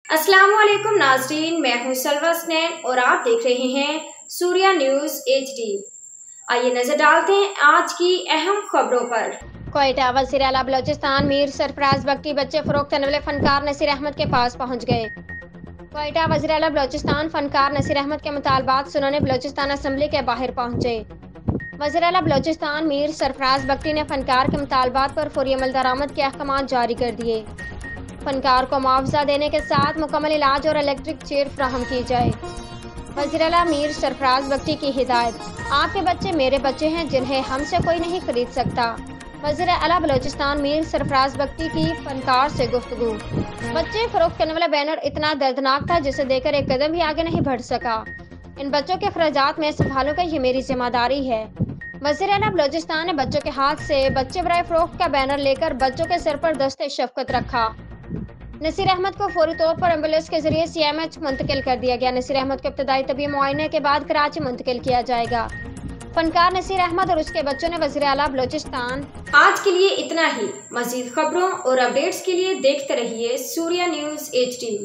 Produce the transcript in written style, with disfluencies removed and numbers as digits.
अस्सलाम वालेकुम नाज़रीन, मैं हूं सलवा स्नैन और आप देख रहे हैं सूर्या न्यूज़ HD। आइए नजर डालते हैं आज की अहम खबरों पर। क्वेटा वज़ीर आला बलोचिस्तान मीर सरफराज बख्ती बच्चे फरोख्त करने वाले फनकार नसीर अहमद के पास पहुंच गए। क्वेटा वज़ीर आला बलोचिस्तान फनकार नसीर अहमद के मुतालबात सुनाने बलोचिस्तान असम्बली के बाहर पहुंचे। वज़ीर आला बलोचिस्तान मीर सरफराज बख्ती ने फनकार के मुतालबात पर फौरी अमल दरामद के अहकाम जारी कर दिए। फनकार को मुआवजा देने के साथ मुकम्मल इलाज और इलेक्ट्रिक चेयर फ्राहम की जाए। वज़ीर आला मीर सरफराज बख्ती की हिदायत, आपके बच्चे मेरे बच्चे हैं जिन्हें हमसे कोई नहीं खरीद सकता। वज़ीर आला बलोचिस्तान मीर सरफराज बख्ती की फनकार से गुफ्तगू। बच्चे फरोख्त करने वाला बैनर इतना दर्दनाक था जिसे देखकर एक कदम भी आगे नहीं बढ़ सका। इन बच्चों के अखराजात में संभालूंगा, ये मेरी जिम्मेदारी है। वज़ीर आला बलोचिस्तान ने बच्चों के हाथ से बच्चे बराए फरोख्त का बैनर लेकर बच्चों के सिर पर दस्ते शफकत रखा। नसीर अहमद को फौरी तौर पर एम्बुलेंस के जरिए CMH मुंतकिल कर दिया गया। नसीर अहमद को इब्तदाई तबी मुआयने के बाद कराची मुंतकिल किया जाएगा। फनकार नसीर अहमद और उसके बच्चों ने वज़ीर आला बलोचिस्तान। आज के लिए इतना ही। मज़ीद खबरों और अपडेट्स के लिए देखते रहिए सूर्या न्यूज़ HD।